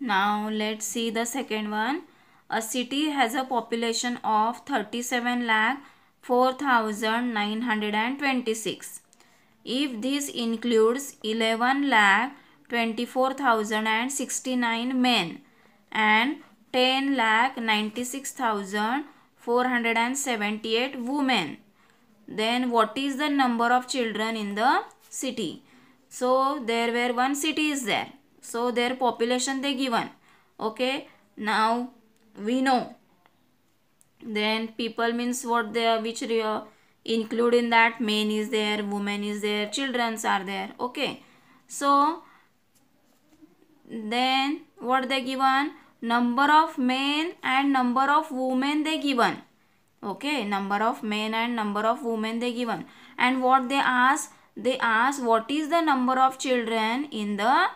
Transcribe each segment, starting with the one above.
Now let's see the second one. A city has a population of 37 lakh 4,926. If this includes 11 lakh 24,069 men and 10 lakh 96,478 women, then what is the number of children in the city? So there were one city is there, so their population they given. Okay, now we know, then people means what they are, which include in that, men is there, women is there, childrens are there. Okay, so then what they given, number of men and number of women they given. Okay, number of men and number of women they given. And what they ask, they ask what is the number of children in the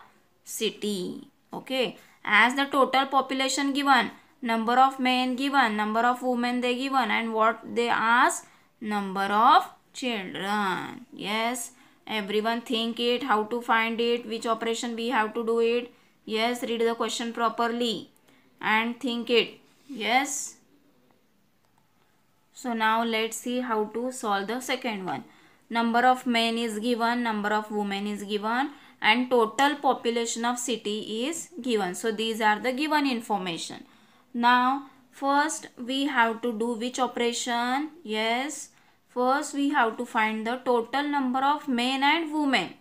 city. Okay, as the total population given, number of men given, number of women they given, and what they ask, number of children. Yes, everyone think it, how to find it, which operation we have to do it. Yes, read the question properly and think it. Yes. So now let's see how to solve the second one. Number of men is given, number of women is given, and total population of city is given. So these are the given information. Now first we have to do which operation? Yes, first we have to find the total number of men and women.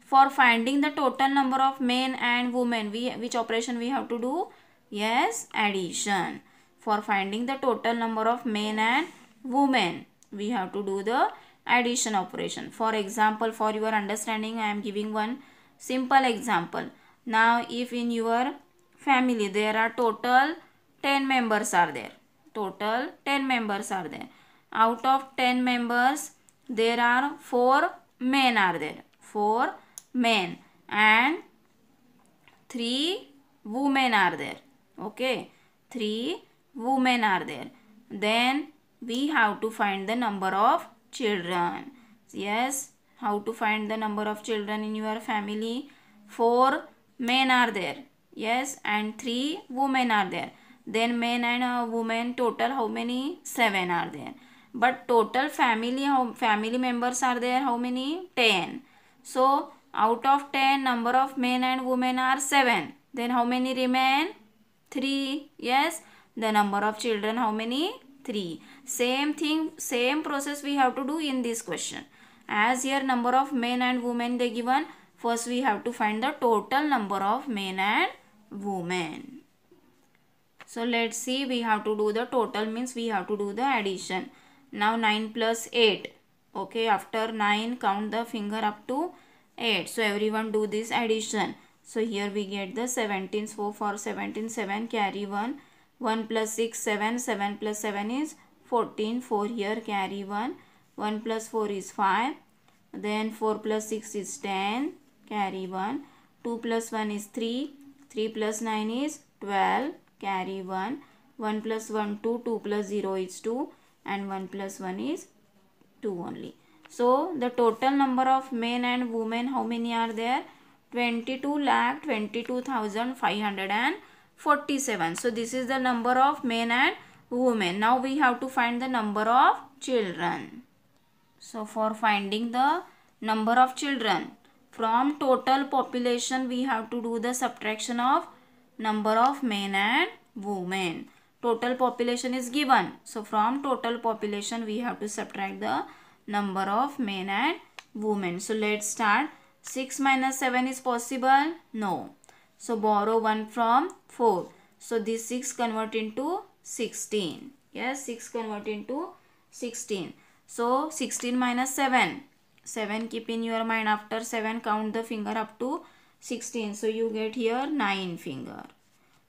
For finding the total number of men and women, which operation we have to do? Yes, addition. For finding the total number of men and women, we have to do the addition operation. For example, for your understanding, I am giving one simple example. Now, if in your family there are total 10 members are there. Total 10 members are there. Out of 10 members, there are 4 men are there. 4 men and 3 women are there. Okay, 3 women are there. Then we have to find the number of children. Yes, how to find the number of children in your family? 4 men are there. Yes, and 3 women are there. Then men and women total how many? 7 are there. But total family members are there how many? 10. So out of 10, number of men and women are 7. Then how many remain? 3. Yes, the number of children how many? 3. Same thing, same process we have to do in this question. As here number of men and women they given, first we have to find the total number of men and women. So let's see, we have to do the total means we have to do the addition. Now 9 plus 8. Okay, after 9 count the finger up to 8. So everyone do this addition. So here we get the 17. So for 17, 7 carry 1. 1 plus 6, 7. 7 plus 7 is 14. 4 here carry 1. 1 plus 4 is 5. Then 4 plus 6 is 10. Carry 1. 2 plus 1 is 3. 3 plus 9 is 12. Carry 1. 1 plus 1, 2. 2 plus 0 is 2. And 1 plus 1 is 2 only. So the total number of men and women how many are there? 22,22,547. So this is the number of men and women. Now we have to find the number of children. So for finding the number of children from total population, we have to do the subtraction of number of men and women. Total population is given. So from total population we have to subtract the number of men and women. So let's start. 6 minus 7 is possible? No. So borrow 1 from 4. So this 6 convert into 16. Yes, 6 convert into 16. So 16 minus 7. 7 keep in your mind. After 7 count the finger up to 16. So you get here 9 finger.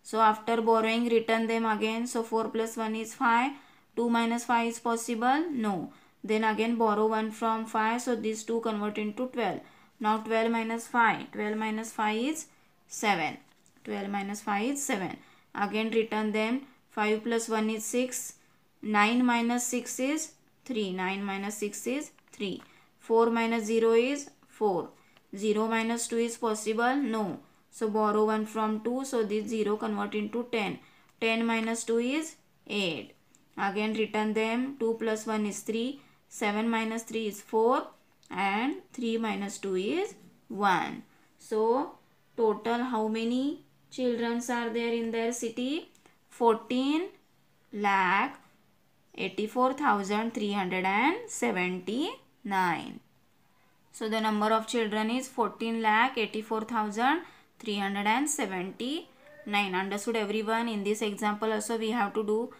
So after borrowing return them again. So 4 plus 1 is 5. 2 minus 5 is possible? No. Then again borrow 1 from 5. So these 2 convert into 12. Now 12 minus 5. 12 minus 5 is 7. 12 minus 5 is 7. Again return them. 5 plus 1 is 6. 9 minus 6 is 3. 9 minus 6 is 3. 4 minus 0 is 4. 0 minus 2 is possible? No. So borrow 1 from 2. So this 0 convert into 10. 10 minus 2 is 8. Again return them. 2 plus 1 is 3. 7 minus 3 is 4. And 3 minus 2 is 1. So total how many children are there in their city? 14 lakh 84,379. So the number of children is 14,84,379. Understood everyone? In this example also we have to do,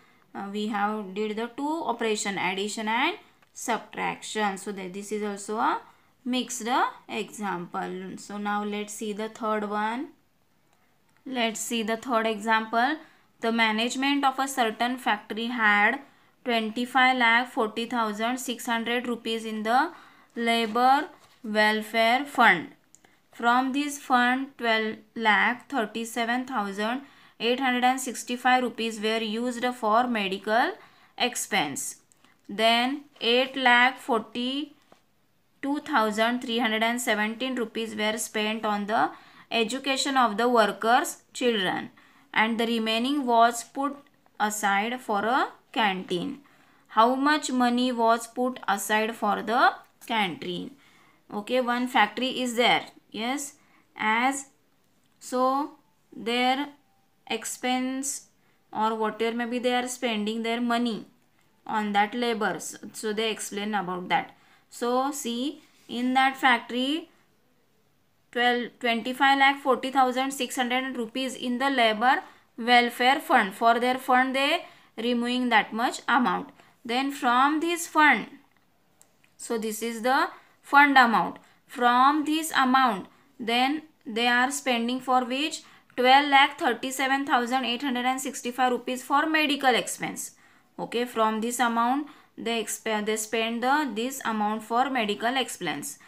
did the two operation, addition and subtraction. So that this is also a mixed example. So now let's see the third one. Let's see the third example. The management of a certain factory had 25,40,600 rupees in the labor welfare fund. From this fund, 12,37,865 rupees were used for medical expense. Then 8,42,317 rupees were spent on the education of the workers' children, and the remaining was put aside for a canteen. How much money was put aside for the canteen? Okay, one factory is there. Yes, as so their expense or whatever maybe they are spending their money on that labors. So they explain about that. So see, in that factory 25,40,600 rupees in the labor welfare fund. For their fund they removing that much amount. Then from this fund, so this is the fund amount. From this amount then they are spending for which 12,37,865 rupees for medical expense. Okay, from this amount they spend this amount for medical expense.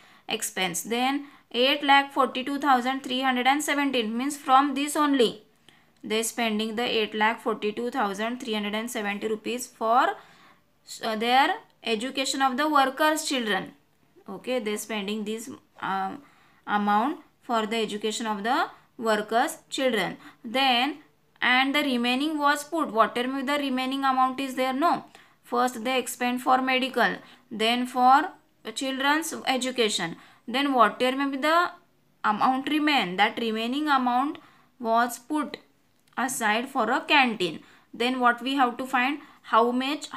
Then 8,42,317 means from this only they spending the 8,42,370 rupees for their education of the workers' children. Okay, they spending this amount for the education of the workers' children. Then and the remaining was put, whatever the remaining amount is there, no, first they expend for medical, then for children's education, then whatever may be the amount remain, that remaining amount was put aside for a canteen. Then what we have to find, how much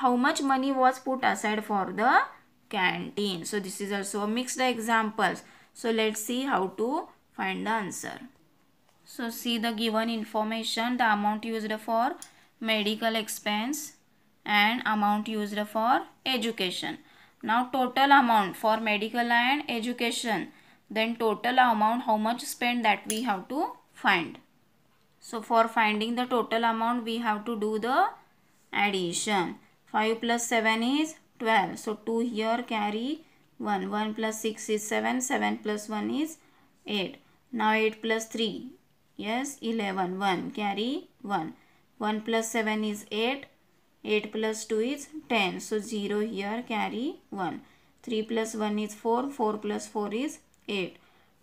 money was put aside for the canteen. So this is also a mixed examples. So let's see how to find the answer. So see the given information, the amount used for medical expense and amount used for education. Now total amount for medical and education, then total amount how much spent, that we have to find. So for finding the total amount we have to do the addition. 5 plus 7 is 12. So 2 here carry 1. 1 plus 6 is 7. 7 plus 1 is 8. Now 8 plus 3. Yes, 11. 1 carry 1. 1 plus 7 is 8. 8 plus 2 is 10. So 0 here carry 1. 3 plus 1 is 4. 4 plus 4 is 8.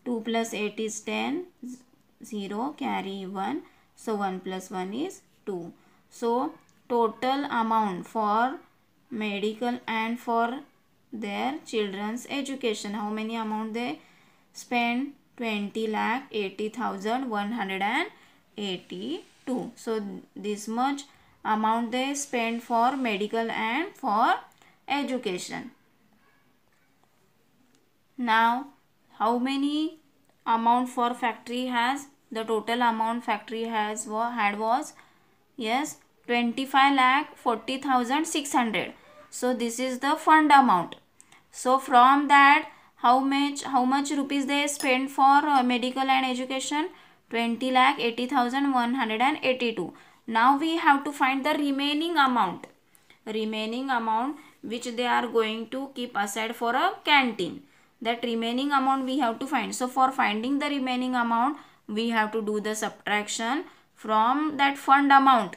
2 plus 8 is 10. 0 carry 1. So 1 plus 1 is 2. So total amount for medical and for their children's education, how many amount they spend? 20,80,182. So this much amount they spend for medical and for education. Now how many amount for factory has? The total amount factory had was, yes, 25,40,600. So this is the fund amount. So from that how much rupees they spend for medical and education? 20,80,182. Now we have to find the remaining amount which they are going to keep aside for a canteen. That remaining amount we have to find. So for finding the remaining amount we have to do the subtraction from that fund amount.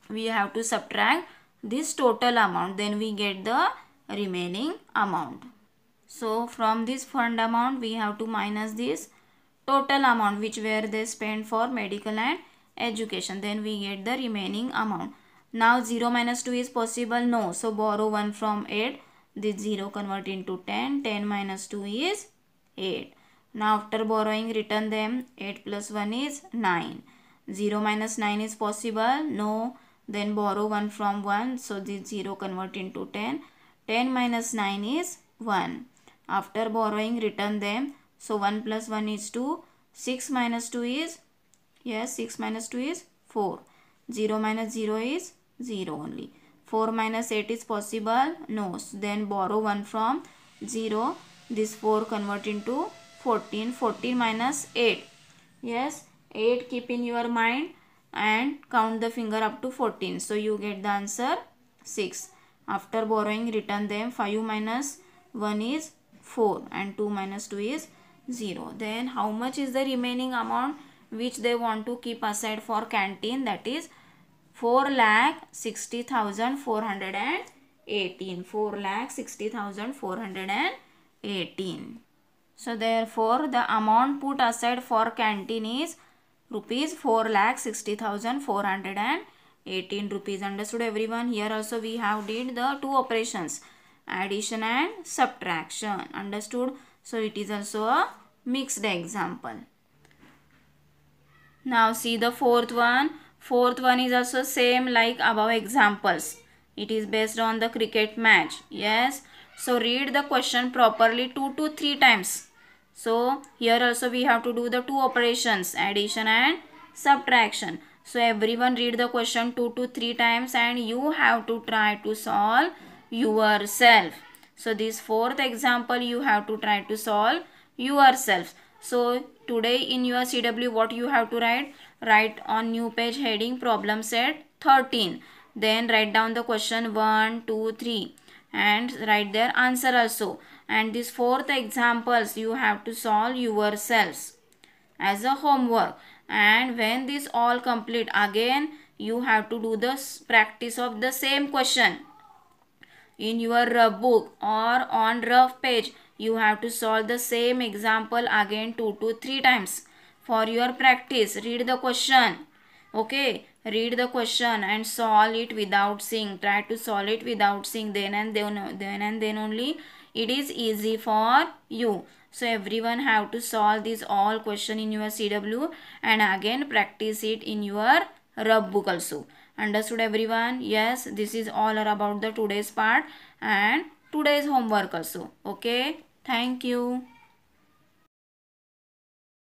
We have to subtract this total amount, then we get the remaining amount. So from this fund amount we have to minus this total amount which were they spent for medical and education. Then we get the remaining amount. Now 0 minus 2 is possible? No. So borrow 1 from 8. This 0 convert into 10. 10 minus 2 is 8. Now after borrowing, return them. 8 plus 1 is 9. 0 minus 9 is possible? No. Then borrow 1 from 1. So this 0 convert into 10. 10 minus 9 is 1. After borrowing, return them. So 1 plus 1 is 2. 6 minus 2 is? Yes, 6 minus 2 is 4. 0 minus 0 is 0 only. 4 minus 8 is possible? No. So then borrow 1 from 0. This 4 convert into 14. 14 minus 8. Yes, 8 keep in your mind and count the finger up to 14. So you get the answer 6. After borrowing, return them. 5 minus 1 is 4 and 2 minus 2 is 0. Then how much is the remaining amount which they want to keep aside for canteen? That is 4,60,418. 4,60,418. So therefore the amount put aside for canteen is rupees 4,60,418 rupees. Understood everyone? Here also we have did the two operations, addition and subtraction. Understood? So it is also a mixed example. Now see the fourth one. Fourth one is also same like above examples. It is based on the cricket match. Yes. So read the question properly 2 to 3 times. So here also we have to do the two operations, addition and subtraction. So everyone read the question 2 to 3 times and you have to try to solve yourself. So this fourth example you have to try to solve yourself. So today in your CW what you have to write? Write on new page heading problem set 13. Then write down the question 1, 2, 3 and write their answer also. And this fourth examples you have to solve yourselves as a homework. And when this all complete, again you have to do the practice of the same question in your rough book or on rough page. You have to solve the same example again 2 to 3 times for your practice. Read the question. Okay, read the question and solve it without seeing. Try to solve it without seeing. Then and then only it is easy for you. So everyone have to solve this all question in your CW and again practice it in your rough book also. Understood everyone? Yes, this is all about the today's part and today's homework also. Okay, thank you.